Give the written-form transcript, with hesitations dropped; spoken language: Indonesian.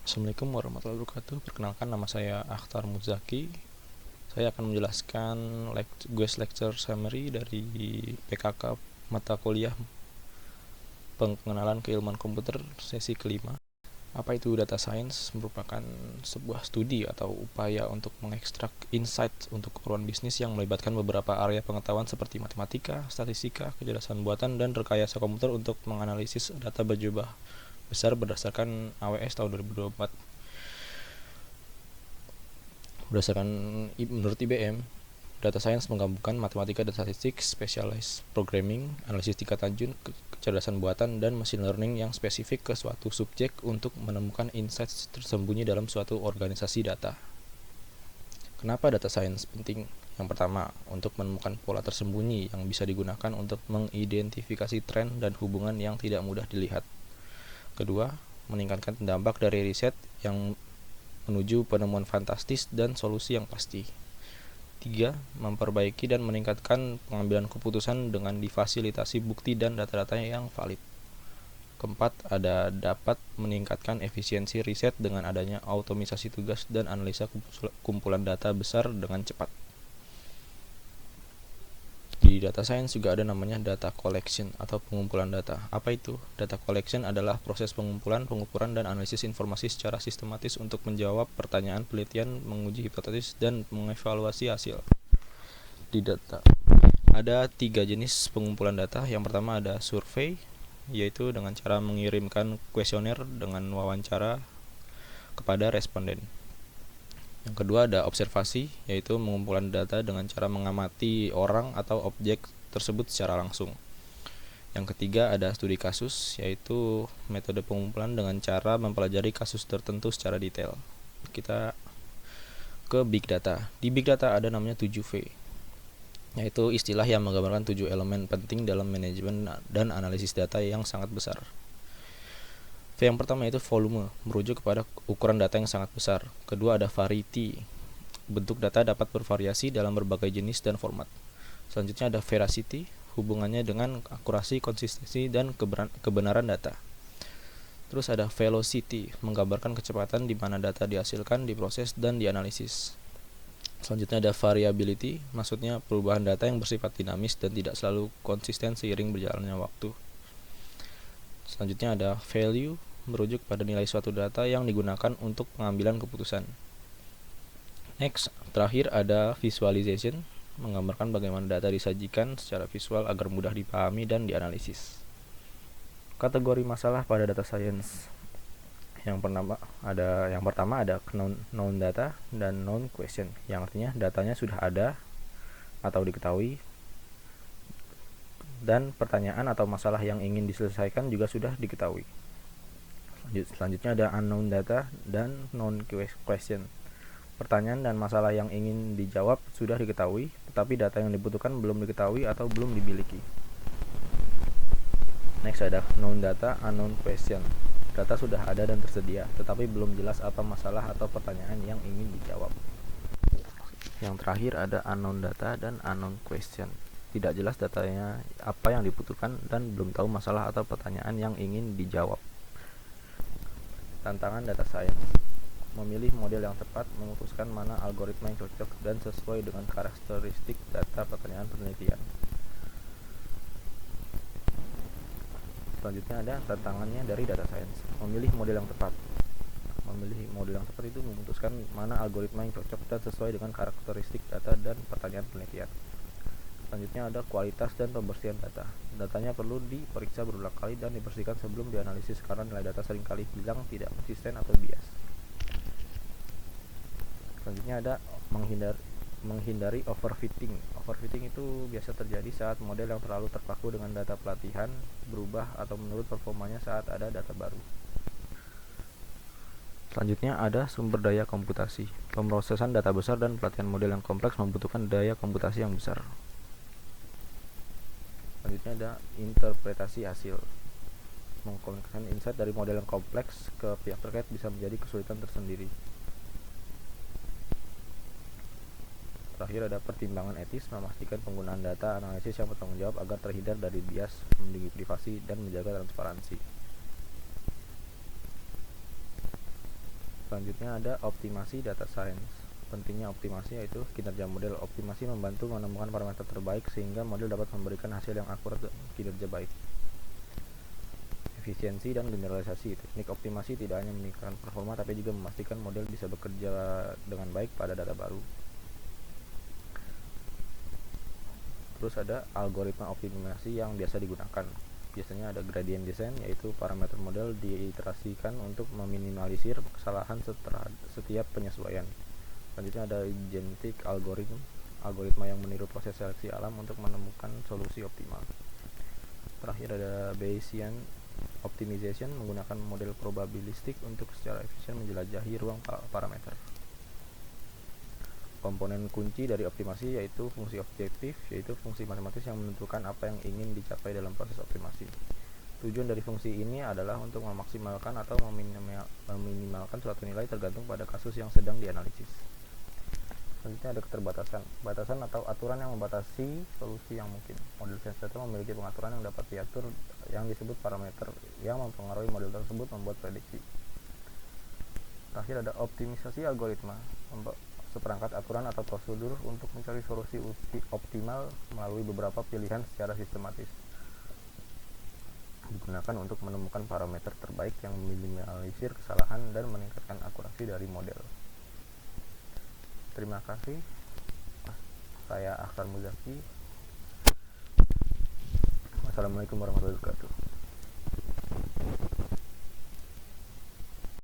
Assalamualaikum warahmatullahi wabarakatuh. Perkenalkan, nama saya Akhtar Muzaki. Saya akan menjelaskan guest lecture summary dari PKK mata kuliah Pengenalan Keilmuan Komputer sesi kelima. Apa itu data science? Merupakan sebuah studi atau upaya untuk mengekstrak insight untuk keperluan bisnis yang melibatkan beberapa area pengetahuan seperti matematika, statistika, kecerdasan buatan, dan rekayasa komputer untuk menganalisis data berjumlah besar berdasarkan AWS tahun 2024. Menurut IBM, data science menggabungkan matematika dan statistik, specialized programming, analisis tingkat lanjut, kecerdasan buatan, dan machine learning yang spesifik ke suatu subjek untuk menemukan insights tersembunyi dalam suatu organisasi data. Kenapa data science penting? Yang pertama, untuk menemukan pola tersembunyi yang bisa digunakan untuk mengidentifikasi tren dan hubungan yang tidak mudah dilihat. Kedua, meningkatkan dampak dari riset yang menuju penemuan fantastis dan solusi yang pasti. 3. Memperbaiki dan meningkatkan pengambilan keputusan dengan difasilitasi bukti dan data-data yang valid. Keempat, dapat meningkatkan efisiensi riset dengan adanya otomatisasi tugas dan analisa kumpulan data besar dengan cepat. Di data science juga ada namanya data collection atau pengumpulan data. Apa itu? Data collection adalah proses pengumpulan, pengukuran, dan analisis informasi secara sistematis untuk menjawab pertanyaan penelitian, menguji hipotesis, dan mengevaluasi hasil. Di data ada 3 jenis pengumpulan data. Yang pertama ada survei, yaitu dengan cara mengirimkan kuesioner dengan wawancara kepada responden. Yang kedua ada observasi, yaitu pengumpulan data dengan cara mengamati orang atau objek tersebut secara langsung. Yang ketiga ada studi kasus, yaitu metode pengumpulan dengan cara mempelajari kasus tertentu secara detail. Kita ke big data. Di big data ada namanya 7V, yaitu istilah yang menggambarkan 7 elemen penting dalam manajemen dan analisis data yang sangat besar. V yang pertama yaitu volume, merujuk kepada ukuran data yang sangat besar. Kedua ada variety, bentuk data dapat bervariasi dalam berbagai jenis dan format. Selanjutnya ada veracity, hubungannya dengan akurasi, konsistensi, dan kebenaran data. Terus ada velocity, menggambarkan kecepatan di mana data dihasilkan, diproses, dan dianalisis. Selanjutnya ada variability, maksudnya perubahan data yang bersifat dinamis dan tidak selalu konsisten seiring berjalannya waktu. Selanjutnya ada value, merujuk pada nilai suatu data yang digunakan untuk pengambilan keputusan. Next, terakhir ada visualization, menggambarkan bagaimana data disajikan secara visual agar mudah dipahami dan dianalisis. Kategori masalah pada data science. Yang pertama ada known data dan known question, yang artinya datanya sudah ada atau diketahui, dan pertanyaan atau masalah yang ingin diselesaikan juga sudah diketahui. Selanjutnya ada unknown data dan known question. Pertanyaan dan masalah yang ingin dijawab sudah diketahui, tetapi data yang dibutuhkan belum diketahui atau belum dimiliki. Next ada known data, unknown question. Data sudah ada dan tersedia, tetapi belum jelas apa masalah atau pertanyaan yang ingin dijawab. Yang terakhir ada unknown data dan unknown question. Tidak jelas datanya apa yang dibutuhkan dan belum tahu masalah atau pertanyaan yang ingin dijawab. Tantangan data science: memilih model yang tepat, memutuskan mana algoritma yang cocok dan sesuai dengan karakteristik data pertanyaan penelitian. Selanjutnya ada tantangannya dari data science: memilih model yang tepat. Memilih model yang tepat itu memutuskan mana algoritma yang cocok dan sesuai dengan karakteristik data dan pertanyaan penelitian. Selanjutnya ada kualitas dan pembersihan data. Datanya perlu diperiksa berulang kali dan dibersihkan sebelum dianalisis karena nilai data seringkali hilang, tidak konsisten, atau bias. Selanjutnya ada menghindari overfitting. Overfitting itu biasa terjadi saat model yang terlalu terpaku dengan data pelatihan berubah atau menurun performanya saat ada data baru. Selanjutnya ada sumber daya komputasi. Pemrosesan data besar dan pelatihan model yang kompleks membutuhkan daya komputasi yang besar. Selanjutnya ada interpretasi hasil. Mengkomunikasikan insight dari model yang kompleks ke pihak terkait bisa menjadi kesulitan tersendiri. Terakhir ada pertimbangan etis, memastikan penggunaan data analisis yang bertanggung jawab agar terhindar dari bias, melindungi privasi, dan menjaga transparansi. Selanjutnya ada optimasi data science. Pentingnya optimasi yaitu kinerja model. Optimasi membantu menemukan parameter terbaik sehingga model dapat memberikan hasil yang akurat dan kinerja baik. Efisiensi dan generalisasi. Teknik optimasi tidak hanya meningkatkan performa tapi juga memastikan model bisa bekerja dengan baik pada data baru. Terus ada algoritma optimasi yang biasa digunakan. Biasanya ada gradient descent, yaitu parameter model diiterasikan untuk meminimalisir kesalahan setiap penyesuaian. Selanjutnya ada agentic algoritma yang meniru proses seleksi alam untuk menemukan solusi optimal. Terakhir ada Bayesian optimization, menggunakan model probabilistik untuk secara efisien menjelajahi ruang parameter. Komponen kunci dari optimasi yaitu fungsi objektif, yaitu fungsi matematis yang menentukan apa yang ingin dicapai dalam proses optimasi. Tujuan dari fungsi ini adalah untuk memaksimalkan atau meminimalkan suatu nilai tergantung pada kasus yang sedang dianalisis. Selanjutnya ada keterbatasan. Batasan atau aturan yang membatasi solusi yang mungkin. Model sensasional memiliki pengaturan yang dapat diatur yang disebut parameter yang mempengaruhi model tersebut membuat prediksi. Terakhir ada optimisasi algoritma, seperangkat aturan atau prosedur untuk mencari solusi optimal melalui beberapa pilihan secara sistematis. Digunakan untuk menemukan parameter terbaik yang meminimalisir kesalahan dan meningkatkan akurasi dari model. Terima kasih. Saya Akhtar Muzaki. Wassalamualaikum warahmatullahi wabarakatuh.